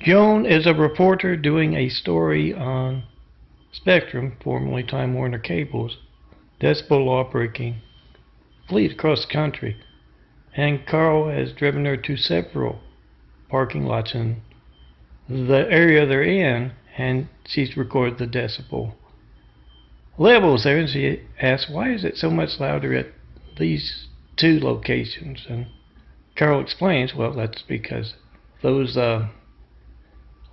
Joan is a reporter doing a story on Spectrum, formerly Time Warner Cable's decibel law-breaking fleet across the country, and Carl has driven her to several parking lots in the area they're in, and she's recorded the decibel levels there, and she asks, why is it so much louder at these two locations? And Carl explains, well, that's because those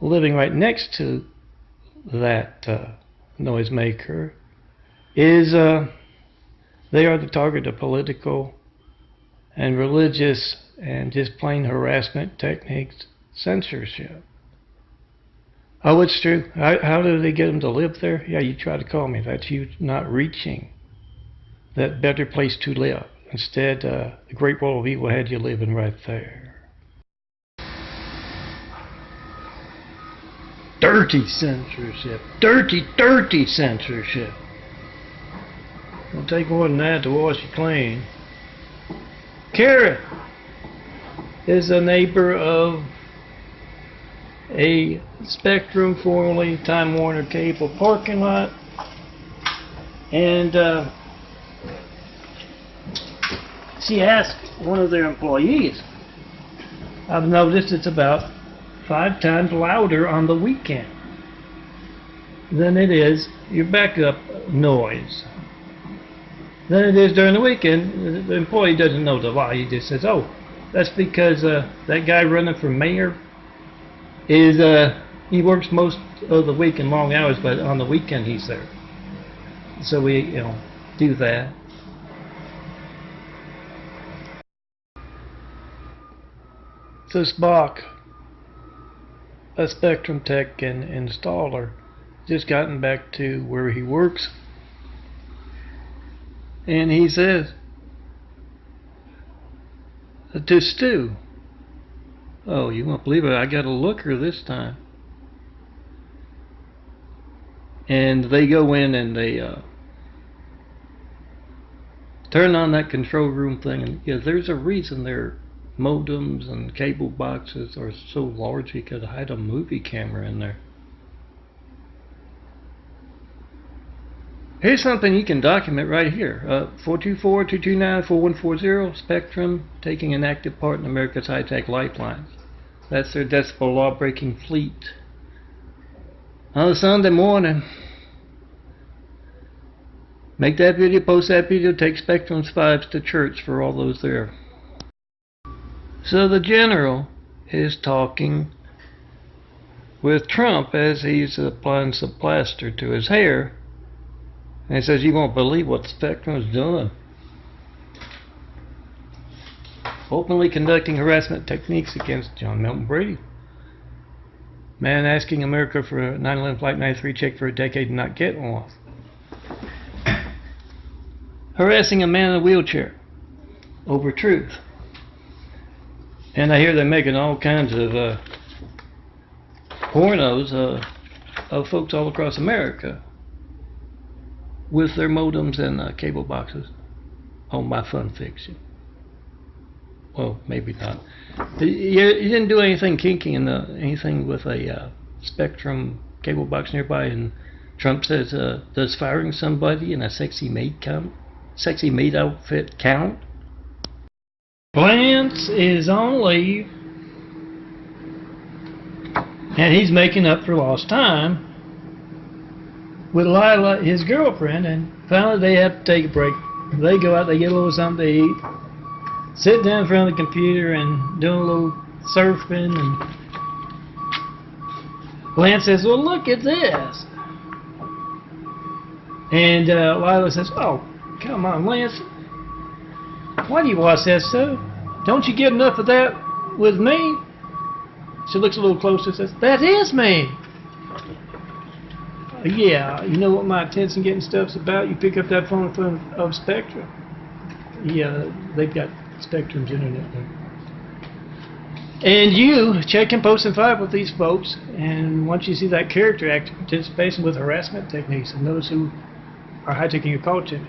living right next to that noisemaker is they are the target of political and religious and just plain harassment techniques, censorship. Oh, it's true. How do they get them to live there? Yeah, you try to call me. That's you not reaching that better place to live. Instead, the Great Wall of Evil had you living right there. Dirty censorship. Dirty, dirty censorship. It'll take more than that to wash you clean. Karen is a neighbor of a Spectrum, formerly Time Warner Cable parking lot, and she asked one of their employees, I've noticed it's about 5 times louder on the weekend than it is your backup noise than it is during the weekend. The employee doesn't know the lie. He just says, oh, that's because that guy running for mayor is he works most of the week in long hours, but on the weekend he's there. So we, do that. So Spock, a Spectrum tech and installer, just gotten back to where he works, and he says to Stu, oh, you won't believe it, I got a looker this time. And they go in and they turn on that control room thing, and yeah, there's a reason their modems and cable boxes are so large you could hide a movie camera in there. Here's something you can document right here. 424-229-4140, Spectrum taking an active part in America's high-tech lifelines. That's their decibel law-breaking fleet. On a Sunday morning, make that video, post that video, take Spectrum's 5s to church for all those there. So the general is talking with Trump as he's applying some plaster to his hair. And he says, you won't believe what Spectrum's doing. Openly conducting harassment techniques against John Milton Brady. Man asking America for a 9/11 Flight 93 check for a decade and not getting one. Harassing a man in a wheelchair over truth. And I hear they're making all kinds of pornos of folks all across America with their modems and cable boxes on my fun fiction. Well, maybe not. You didn't do anything kinky in anything with a Spectrum cable box nearby, and Trump says, does firing somebody in a sexy maid outfit count? Lance is on leave, and he's making up for lost time with Lila, his girlfriend, and finally they have to take a break. They go out, they get a little something to eat, sit down in front of the computer and do a little surfing, and Lance says, well, look at this. And Lila says, oh, come on, Lance, why do you watch that stuff? Don't you get enough of that with me? She looks a little closer and says, that is me. Yeah, you know what my attention getting stuff's about? You pick up that phone in front of Spectrum. Yeah, they've got Spectrum's internet there. And you check and post and five with these folks, and once you see that character act participation with harassment techniques and those who are hijacking your culture,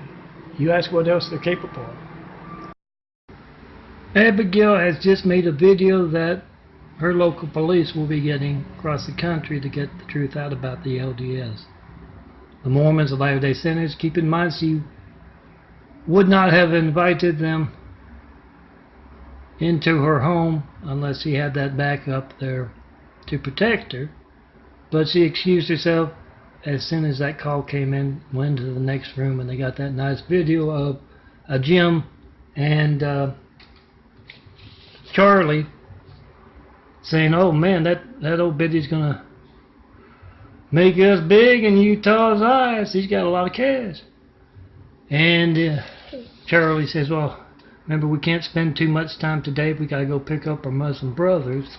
you ask what else they're capable of. Abigail has just made a video that her local police will be getting across the country to get the truth out about the LDS. The Mormons, the Latter-day Saints, keep in mind she would not have invited them into her home unless she had that backup there to protect her. But she excused herself as soon as that call came in, went to the next room, and they got that nice video of Jim and Charlie saying, "Oh man, that old Betty's gonna make us big in Utah's eyes. She's got a lot of cash." And Charlie says, "Well, remember, we can't spend too much time today. We gotta go pick up our Muslim brothers,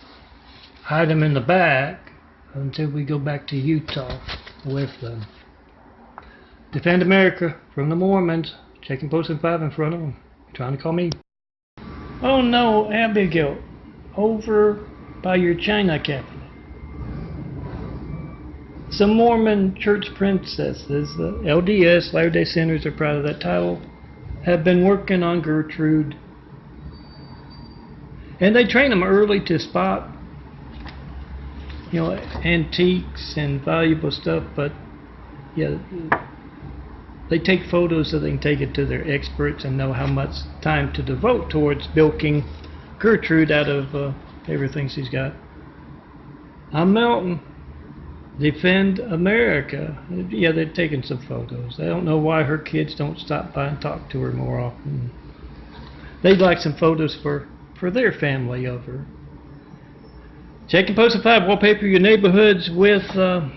hide them in the back until we go back to Utah with them." Defend America from the Mormons. Checking posted 5 in front of them, trying to call me. Oh no, Abigail, over by your China capital. Some Mormon church princesses, the LDS, Latter-day Saints, are proud of that title, have been working on Gertrude. And they train them early to spot, antiques and valuable stuff, but yeah, they take photos so they can take it to their experts and know how much time to devote towards bilking Gertrude out of everything she's got. I'm MELTON. Defend America. Yeah, they're taking some photos. I don't know why her kids don't stop by and talk to her more often. They'd like some photos for their family over. Check and post at 5. Wallpaper your neighborhoods with the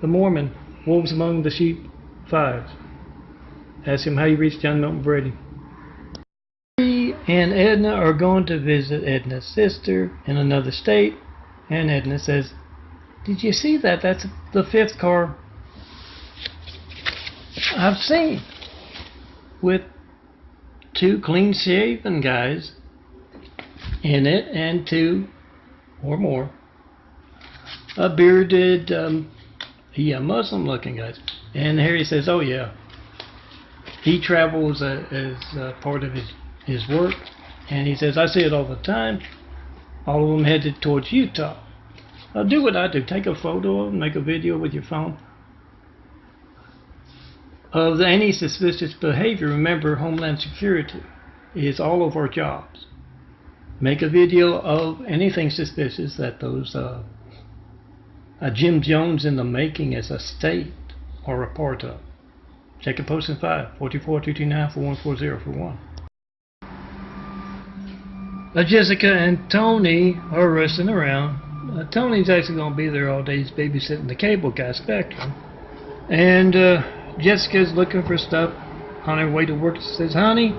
Mormon. Wolves among the sheep 5. Ask him how you reach John Milton Brady. He and Edna are going to visit Edna's sister in another state, and Edna says, "Did you see that? That's the 5th car I've seen with 2 clean-shaven guys in it and 2 or more bearded, Muslim-looking guys." And Harry says, "Oh yeah, he travels as part of his work," and he says, "I see it all the time. All of them headed towards Utah." Do what I do. Take a photo and make a video with your phone of any suspicious behavior. Remember, Homeland Security is all of our jobs. Make a video of anything suspicious that those Jim Jones in the making as a state are a part of. Check and post in 5. 424-229-4140 for 1. Jessica and Tony are resting around. Tony's actually going to be there all day. He's babysitting the cable guy, Spectrum. And Jessica's looking for stuff on her way to work. She says, "Honey,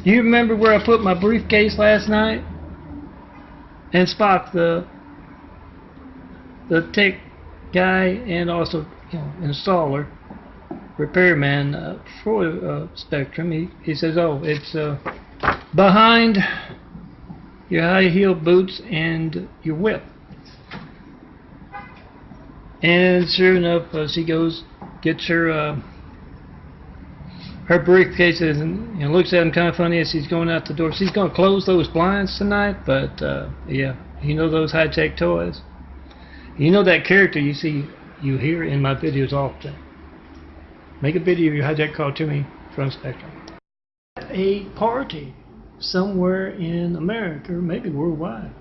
do you remember where I put my briefcase last night?" And Spock, the tech guy and also installer, repairman for Spectrum, he says, "Oh, it's behind your high-heeled boots and your whip." And sure enough, she goes, gets her briefcases and looks at him kind of funny as she's going out the door. She's going to close those blinds tonight, but yeah, those high-tech toys. That character you hear in my videos often. Make a video of your hijack call to me from Spectrum. A party somewhere in America, or maybe worldwide,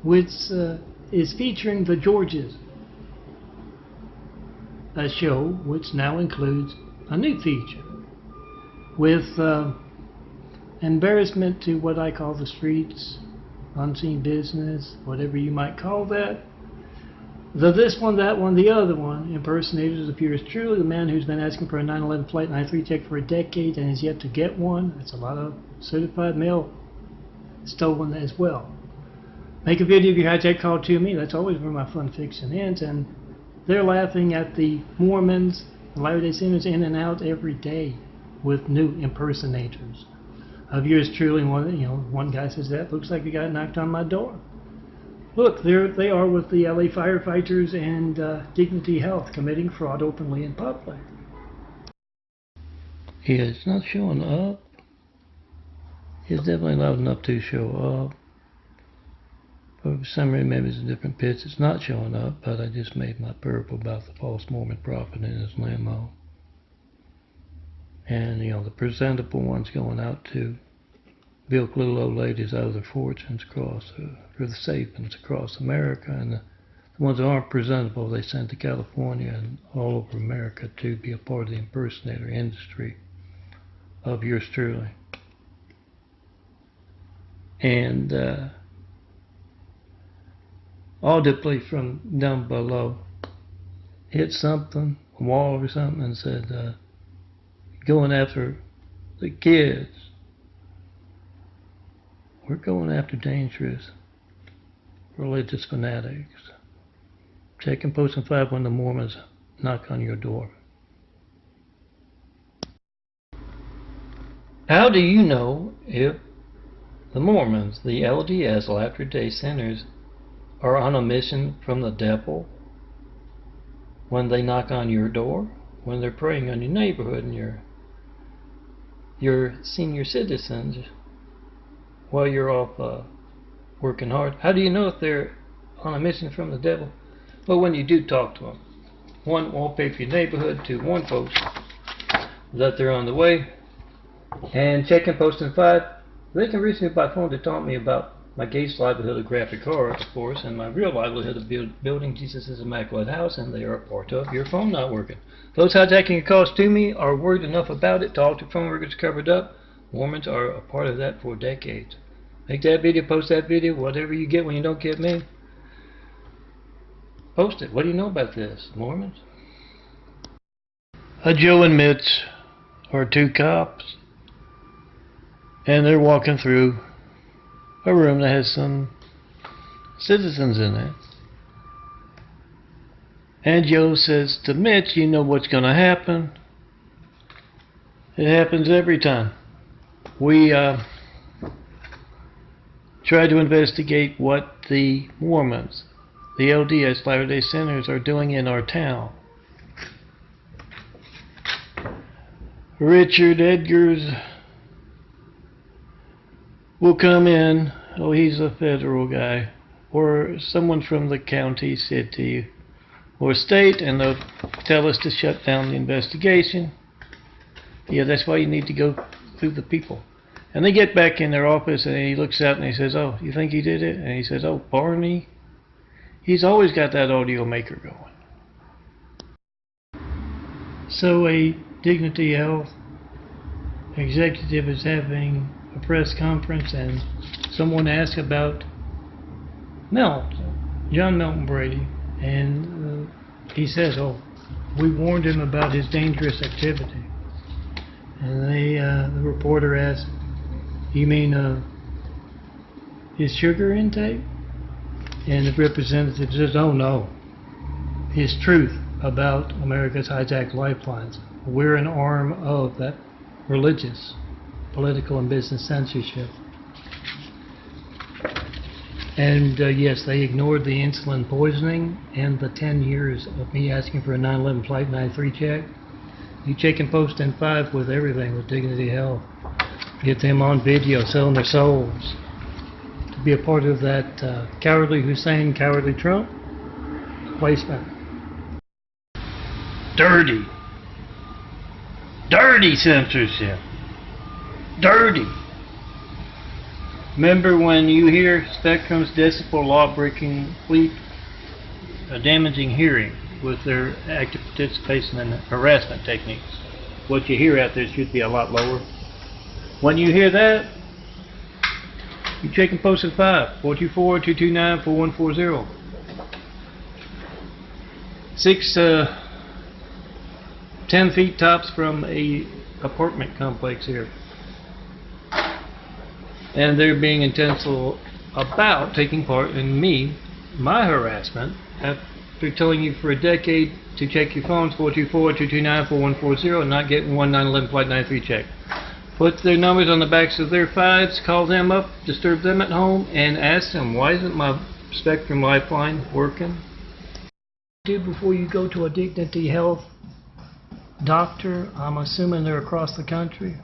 which is featuring the Georges, a show which now includes a new feature with embarrassment to what I call the streets, unseen business, whatever you might call that. The this one, that one, the other one impersonators of yours truly, the man who's been asking for a 9/11 Flight 93 check for a decade and has yet to get one. It's a lot of certified mail stolen as well. Make a video of your hijack call to me. That's always where my fun fiction ends. And they're laughing at the Mormons, the Latter-day Saints, in and out every day with new impersonators of yours truly. One guy says, "That looks like a guy knocked on my door." Look, there they are with the LA firefighters and Dignity Health committing fraud openly in public. Yeah, it's not showing up. It's definitely loud enough to show up. But for some reason, maybe it's a different pitch. It's not showing up, but I just made my burp about the false Mormon prophet in his limo. And, the presentable ones going out to bilk little old ladies out of their fortunes for the savings across America. And the ones that aren't presentable, they send to California and all over America to be a part of the impersonator industry of yours truly. And audibly from down below hit something, a wall or something, and said, going after the kids. We're going after dangerous religious fanatics. Check and post and 5 when the Mormons knock on your door. How do you know if the Mormons, the LDS, Latter Day Sinners, are on a mission from the devil when they knock on your door, when they're preying on your neighborhood and your senior citizens while you're off working hard? How do you know if they're on a mission from the devil? Well, when you do talk to them. 1, wallpaper your neighborhood. 2, warn folks that they're on the way. And check and post in 5. They can reach me by phone to taunt me about my gate's livelihood of graphic art, of course, and my real livelihood of building Jesus' Immaculate House, and they are a part of your phone not working. Those hijacking your calls to me are worried enough about it to all their phone records covered up. Mormons are a part of that for decades. Make that video, post that video, whatever you get when you don't get me. Post it. What do you know about this, Mormons? Joe and Mitch are 2 cops, and they're walking through a room that has some citizens in it. And Joe says to Mitch, you know what's going to happen. It happens every time. We try to investigate what the Mormons, the LDS, Latter-day Sinners, are doing in our town. Richard Edgars will come in, oh, he's a federal guy, or someone from the county, city, or state, and they'll tell us to shut down the investigation. Yeah, that's why you need to go through the people. And they get back in their office, and he looks out and he says, oh, you think he did it? And he says, oh, Barney, he's always got that audio maker going. So a Dignity Health executive is having a press conference, and someone asked about John Melton Brady, and he says, oh, we warned him about his dangerous activity. And the reporter asked, you mean his sugar intake? And the representative says, oh no, his truth about America's hijacked lifelines. We're an arm of that religious, political, and business censorship. And yes, they ignored the insulin poisoning and the 10 years of me asking for a 9/11 Flight 93 check. You check and post in 5 with everything with Dignity Health. Get them on video selling their souls to be a part of that cowardly Hussein, cowardly Trump placement. Dirty censorship. Dirty. Remember when you hear Spectrum's decibel law-breaking fleet damaging hearing with their active participation in harassment techniques? What you hear out there should be a lot lower. When you hear that, you check and post at 5, 424-229-4140. 6 10 feet tops from a apartment complex here. And they're being intentional about taking part in my harassment, after telling you for a decade to check your phones, 424-229-4140, and not getting one 9/11 Flight 93 check. Put their numbers on the backs of their 5s, call them up, disturb them at home, and ask them, why isn't my Spectrum Lifeline working? Do before you go to a Dignity Health doctor, I'm assuming they're across the country.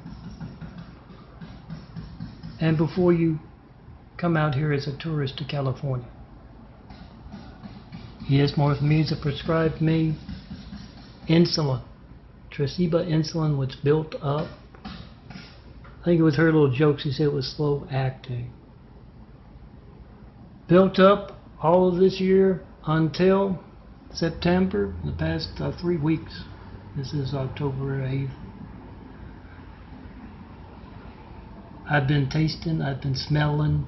and before you come out here as a tourist to California. Yes, Martha Musa prescribed me insulin. Tresiba insulin was built up. I think it was her little joke. She said it was slow acting. Built up all of this year until September, the past 3 weeks. This is October 8th. I've been tasting, I've been smelling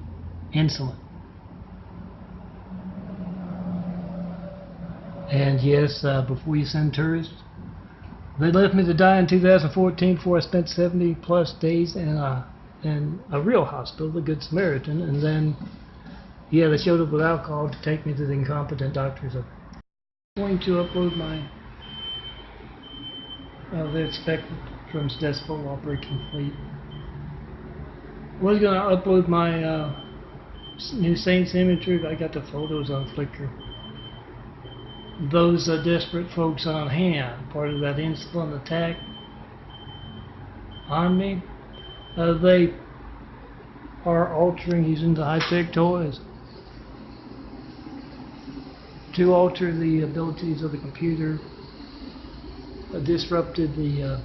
insulin. And yes, before you send tourists, they left me to die in 2014 before I spent 70 plus days in a real hospital, the Good Samaritan, and then, yeah, they showed up with alcohol to take me to the incompetent doctors. I'm going to upload my, the Spectrum's Decibel Operating Fleet. I was going to upload my new Saints imagery, but I got the photos on Flickr. Those desperate folks on hand, part of that insulin attack on me, they are altering using the high-tech toys to alter the abilities of the computer, disrupted the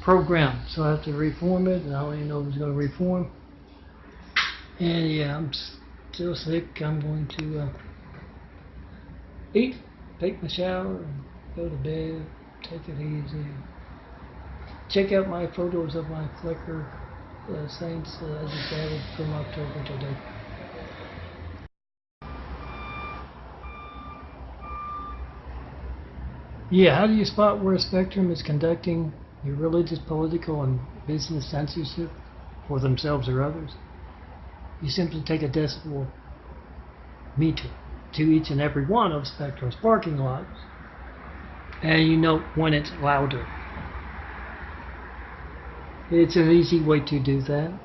program, so I have to reform it, and I don't even know if it's going to reform. And yeah, I'm still sick. I'm going to eat, take my shower, and go to bed, take it easy. Check out my photos of my Flickr Saints I just added from October to date. Yeah, how do you spot where a spectrum is conducting your religious, political, and business censorship for themselves or others? You simply take a decibel meter to each and every one of Spectrum's parking lots, and you know when it's louder. It's an easy way to do that.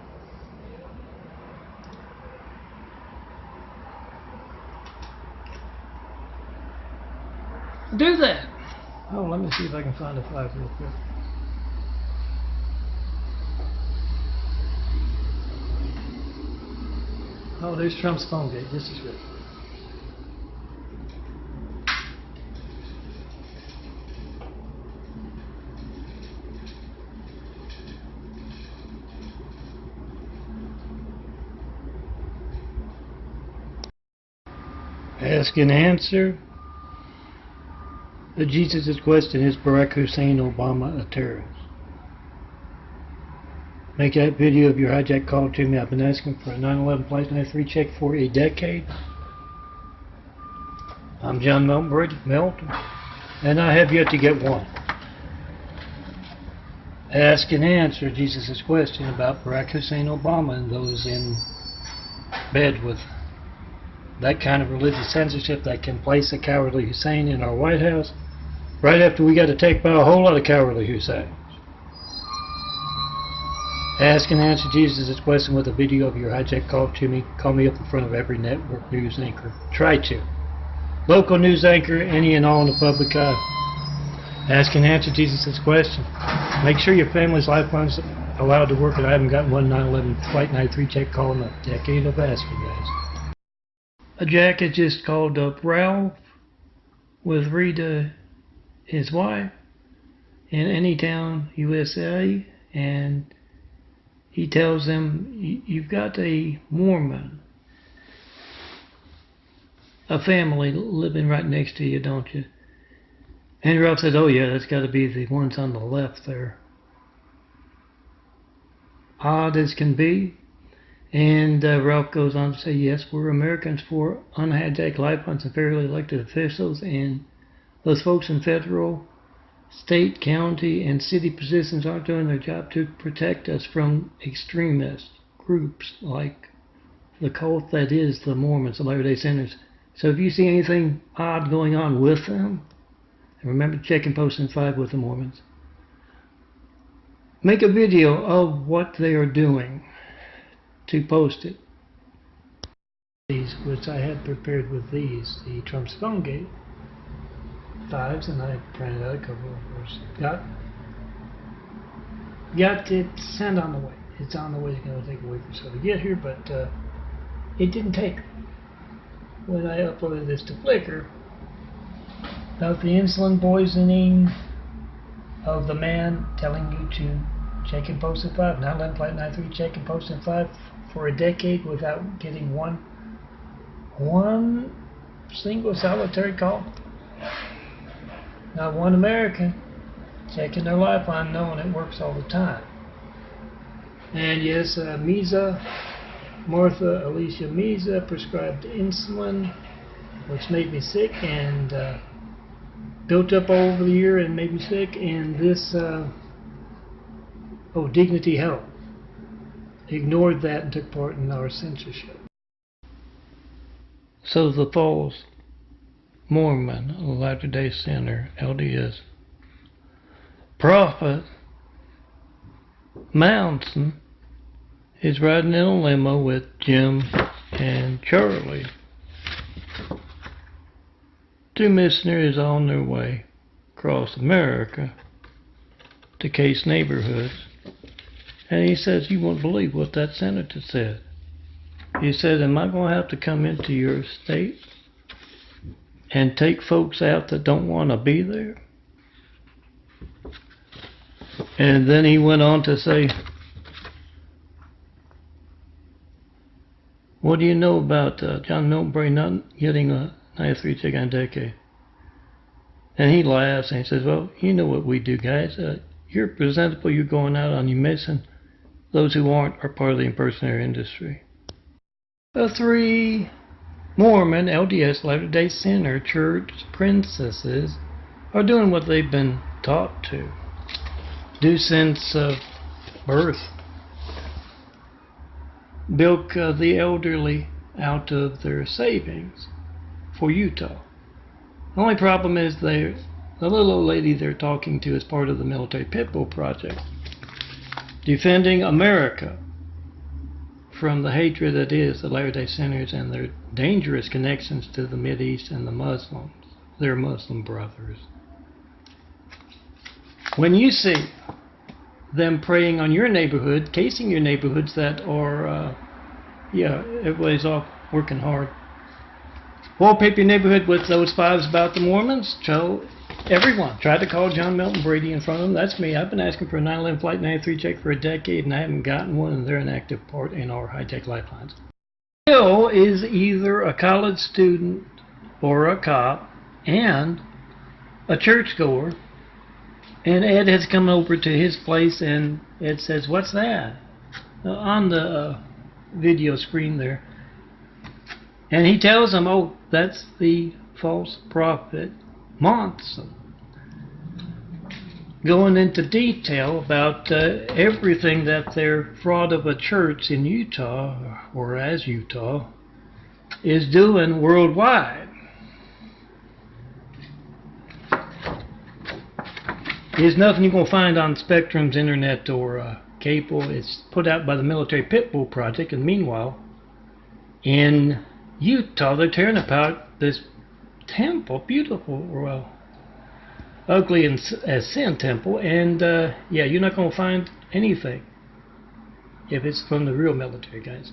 Do that! Oh, let me see if I can find a 5 real quick. Oh, there's Trump's phone gate. This is good. Ask and answer. Jesus' question: is Barack Hussein Obama a terrorist? Make that video of your hijack call to me. I've been asking for a 9/11 Flight 93 check for a decade. I'm John Melton, and I have yet to get one. Ask and answer Jesus' question about Barack Hussein Obama and those in bed with that kind of religious censorship that can place a cowardly Hussein in our White House right after we got attacked by a whole lot of cowardly Husseins. Ask and answer Jesus' question with a video of your hijack call to me. Call me up in front of every network news anchor. Try to. Local news anchor, any and all in the public eye. Ask and answer Jesus' question. Make sure your family's lifeline's allowed to work, and I haven't gotten one 9/11 Flight 93 check call in a decade of asking, guys. A Jack had just called up Ralph with Rita, his wife, in Anytown, USA, and he tells them, you've got a Mormon, a family living right next to you, don't you? And Ralph says, oh yeah, that's got to be the ones on the left there. Odd as can be. And Ralph goes on to say, yes, we're Americans for unhijacked lifelines and fairly elected officials, and those folks in federal, state, county, and city positions aren't doing their job to protect us from extremist groups like the cult that is the Mormons, the Latter-day Saints. So if you see anything odd going on with them, and remember checking Posting 5 with the Mormons, make a video of what they are doing to post it. These, which I had prepared with these, the Trump's phone gate 5s, and I printed out a couple of those. Got it sent on the way. it's on the way. It's going to take a week or so to get here, but it didn't take. When I uploaded this to Flickr about the insulin poisoning of the man telling you to check and post at 5, not letting Flight 93 check and post at 5 for a decade without getting one single solitary call. Not one American checking their lifeline knowing it works all the time. And yes, Martha Alicia Meza prescribed insulin, which made me sick and built up all over the year and made me sick. And this, Dignity Health ignored that and took part in our censorship. So the false Mormon, Latter-day Saint, LDS prophet Mountain is riding in a limo with Jim and Charlie. Two missionaries on their way across America to Case neighborhoods. And he says, you won't believe what that senator said. He said, am I going to have to come into your state and take folks out that don't want to be there? And then he went on to say, what do you know about John Milton Brady not getting a 93 check in a decade? And he laughs and he says, well, you know what we do, guys. You're presentable, you're going out on your mission. Those who aren't are part of the impersonator industry. The three Mormon, LDS, Latter-day Saint church princesses are doing what they've been taught to do since birth. Bilk the elderly out of their savings for Utah. The only problem is the little old lady they're talking to is part of the military pit bull project, defending America from the hatred that is the Latter-day Saints and their dangerous connections to the Mideast and the Muslims, their Muslim brothers. When you see them preying on your neighborhood, casing your neighborhoods that are, everybody's off working hard. Wallpaper your neighborhood with those fives about the Mormons. So everyone tried to call John Milton Brady in front of them. That's me. I've been asking for a 9/11 Flight 93 check for a decade and I haven't gotten one, and they're an active part in our hijack lifelines. Bill is either a college student or a cop and a churchgoer. And Ed has come over to his place and Ed says, what's that? On the video screen there. And he tells him, oh, that's the false prophet Monson. Going into detail about everything that their fraud of a church in Utah, or as Utah, is doing worldwide. There's nothing you're going to find on Spectrum's internet or cable. It's put out by the Military Pitbull Project. And meanwhile, in Utah, they're tearing apart this temple, beautiful, well, ugly as sin temple. And you're not going to find anything if it's from the real military, guys.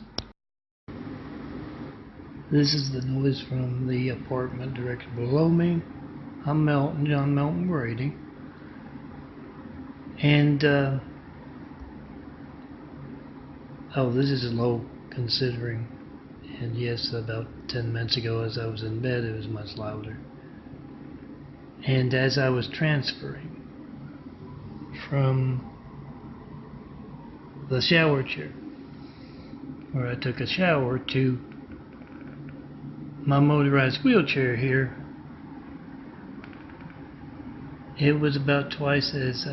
This is the noise from the apartment directly below me. I'm John Milton Brady. And, this is low considering. And yes, about 10 minutes ago as I was in bed, it was much louder. And as I was transferring from the shower chair, where I took a shower, to my motorized wheelchair here, it was about twice as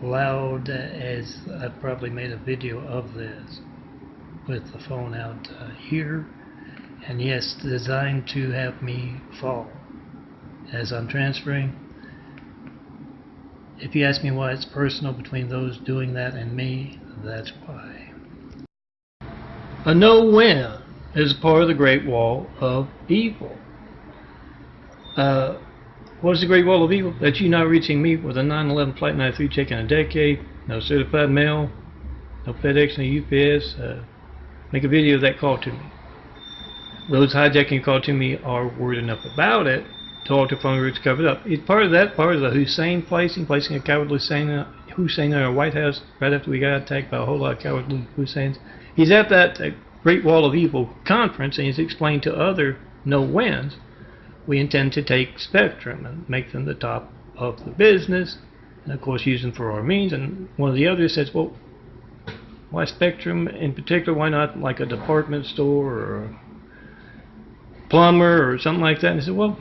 loud as I probably made a video of this with the phone out here, and yes, designed to have me fall as I'm transferring. If you ask me why it's personal between those doing that and me, that's why. A no-win is part of the Great Wall of Evil. What is the Great Wall of Evil? That you not reaching me with a 9/11 Flight 93 check in a decade, no certified mail, no FedEx, no UPS. Make a video of that call to me. Those hijacking call to me are word enough about it to alter phone records covered up. It's part of that, part of the Hussein placing a cowardly Hussein in our White House right after we got attacked by a whole lot of cowardly Husseins. He's at that Great Wall of Evil conference, and he's explained to other no-wins, we intend to take Spectrum and make them the top of the business, and of course use them for our means. And one of the others says, well, why Spectrum in particular? Why not like a department store or a plumber or something like that? And he said, well,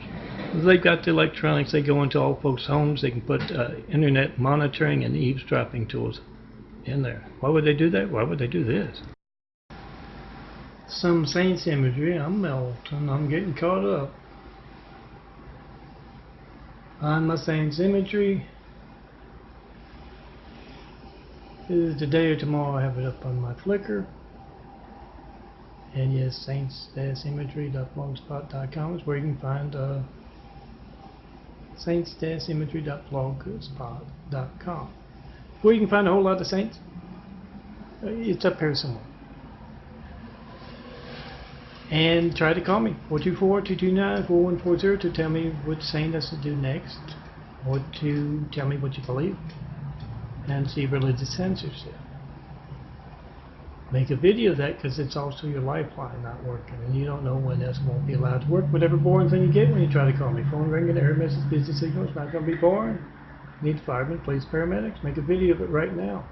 they've got the electronics. They go into all folks' homes. They can put internet monitoring and eavesdropping tools in there. Why would they do that? Why would they do this? Some Saints imagery. I'm MELTON. I'm getting caught up on my Saints imagery. Either today or tomorrow I have it up on my Flickr. And yes, saints-imagery.blogspot.com is where you can find saints-imagery.blogspot.com, where you can find a whole lot of saints. It's up here somewhere. And try to call me, 424-229-4140, to tell me which saint has to do next, or to tell me what you believe, and see religious censorship. Make a video of that, because it's also your lifeline not working, and you don't know when this won't be allowed to work. Whatever boring thing you get when you try to call me. Phone ringing, error message, busy signal. It's not going to be boring. Need firemen, police, paramedics. Make a video of it right now.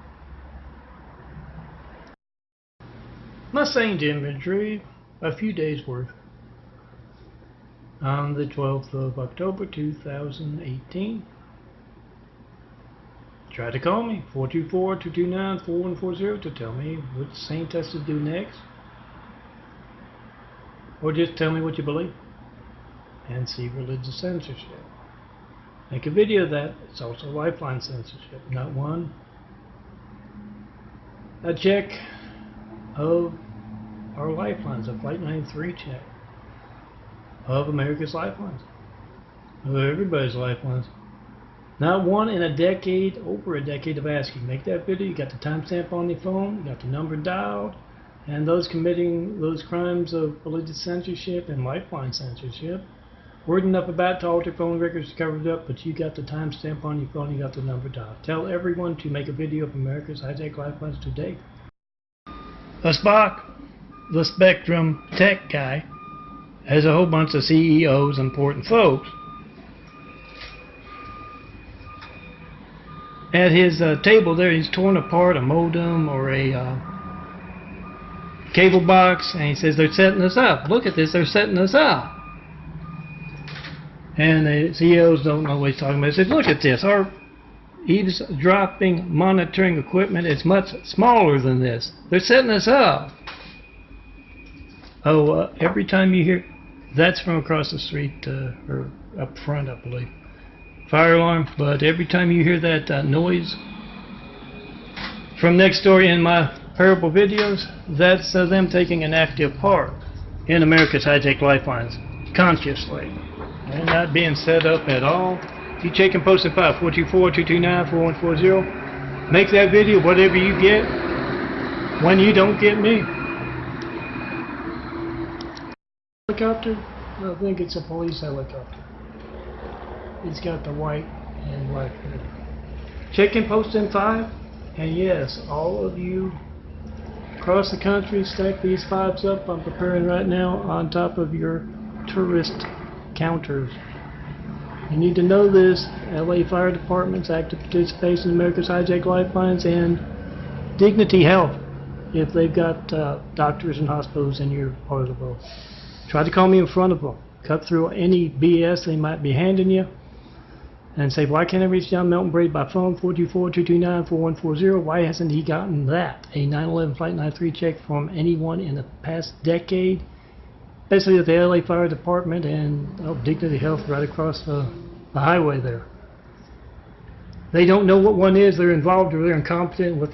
My saint imagery, a few days worth, on the 12th of October 2018. Try to call me, 424-229-4140, to tell me which saint has to do next. Or just tell me what you believe. And see religious censorship. Make a video of that. It's also lifeline censorship. Not one. A check of our lifelines, a Flight 93 check of America's lifelines. Of everybody's lifelines. Not one in a decade, over a decade of asking. Make that video. You got the timestamp on your phone. You got the number dialed. And those committing those crimes of religious censorship and lifeline censorship, word enough about to alter phone records covered up, but you got the timestamp on your phone. You got the number dialed. Tell everyone to make a video of America's hijacked lifelines today. Spock, the Spectrum tech guy, has a whole bunch of CEOs, important folks, at his table there. He's torn apart a modem or a cable box, and he says they're setting us up. Look at this, they're setting us up. And the CEOs don't know what he's talking about. He says, look at this, our eavesdropping monitoring equipment is much smaller than this. They're setting us up. Oh, every time you hear, that's from across the street, or up front, I believe. Fire alarm. But every time you hear that noise from next door in my parable videos, that's them taking an active part in America's hijacked lifelines, consciously, and not being set up at all. If you check and post at 424-229-4140, make that video, whatever you get, when you don't get me. Helicopter? I think it's a police helicopter. It's got the white and black hood. Check and post in 5. And yes, all of you across the country, stack these 5s up. I'm preparing right now on top of your tourist counters. You need to know this. LA Fire Department's active participation in America's hijacked lifelines, and Dignity Health, if they've got doctors and hospitals in your part of the world. Try to call me in front of them. Cut through any BS they might be handing you, and say, why can't I reach John Melton Brady by phone, 424-229-4140? Why hasn't he gotten that? A 9/11 Flight 93 check from anyone in the past decade, especially at the LA Fire Department and Dignity Health right across the highway there. They don't know what one is. They're involved or they're incompetent with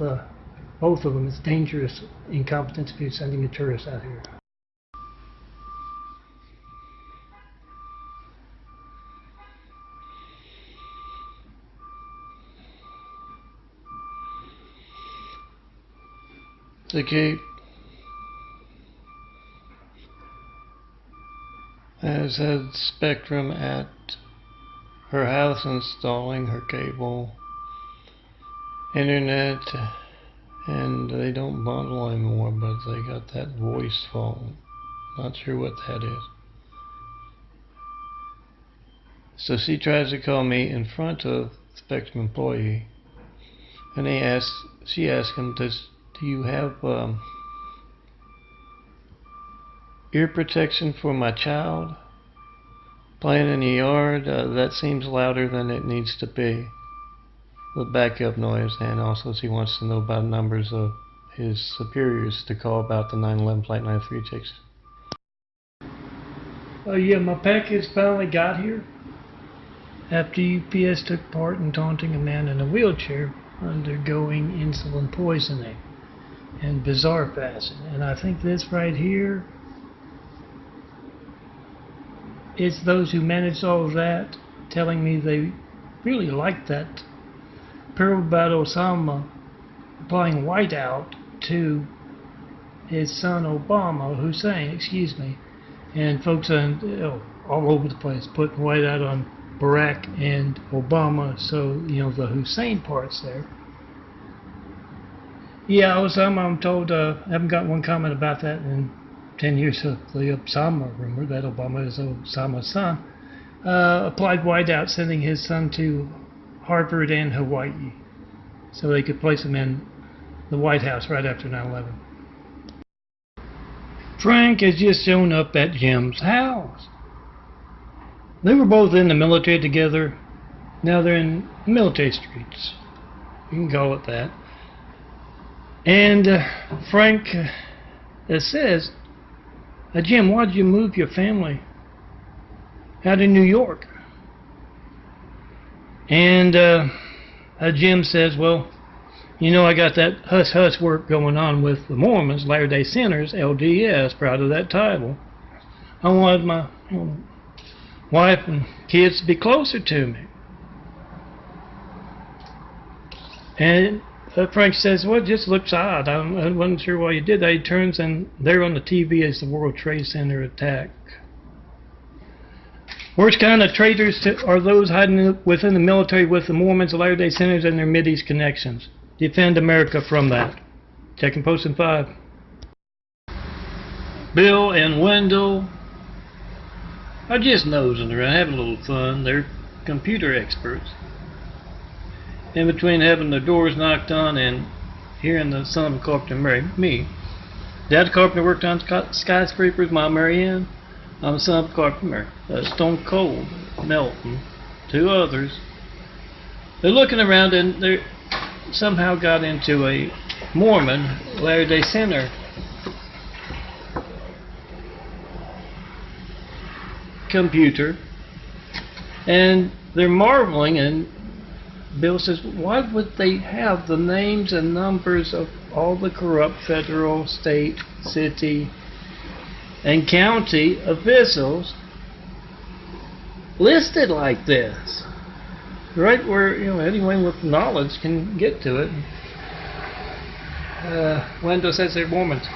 both of them. It's dangerous incompetence if you're sending a tourist out here. to keep has had Spectrum at her house installing her cable, internet, and they don't bundle anymore, but they got that voice phone. Not sure what that is. So she tries to call me in front of Spectrum employee, and she asks him, do you have ear protection for my child playing in the yard? That seems louder than it needs to be. The backup noise. And also she wants to know about numbers of his superiors to call about the 911 Flight 93 checks. Oh yeah, my package finally got here after UPS took part in taunting a man in a wheelchair undergoing insulin poisoning in bizarre fashion. And I think this right here, it's those who managed all of that telling me they really liked that parable about Osama applying whiteout to his son Hussein, excuse me, and folks all over the place putting whiteout on Barack and Obama, so you know the Hussein parts there. Yeah, Osama, I'm told, I haven't got one comment about that in 10 years of the Osama rumor that Obama is Osama's son. Applied whiteout, sending his son to Harvard and Hawaii so they could place him in the White House right after 9/11. Frank has just shown up at Jim's house. They were both in the military together. Now they're in military streets. You can call it that. And Frank says, Jim, why'd you move your family out of New York? And Jim says, well, you know, I got that hush-hush work going on with the Mormons, Latter-day Sinners, LDS, proud of that title. I wanted my wife and kids to be closer to me. And Frank says, well, it just looks odd. I wasn't sure why you did that. He turns and there on the TV is the World Trade Center attack. Worst kind of traitors are those hiding within the military with the Mormons, the Latter-day Sinners, and their Mideast connections. Defend America from that. Checking post in 5. Bill and Wendell are just nosing around, having a little fun. They're computer experts. In between having the doors knocked on and hearing the son of a carpenter marry me. Dad carpenter worked on skyscrapers, Mom Marianne. I'm the son of a carpenter. Stone Cold, Melton, 2 others. They're looking around and they somehow got into a Mormon Latter-day Sinner computer, and they're marveling, and Bill says, why would they have the names and numbers of all the corrupt federal, state, city, and county officials listed like this? Right where, you know, anyone with knowledge can get to it. Wendell says they're Mormons.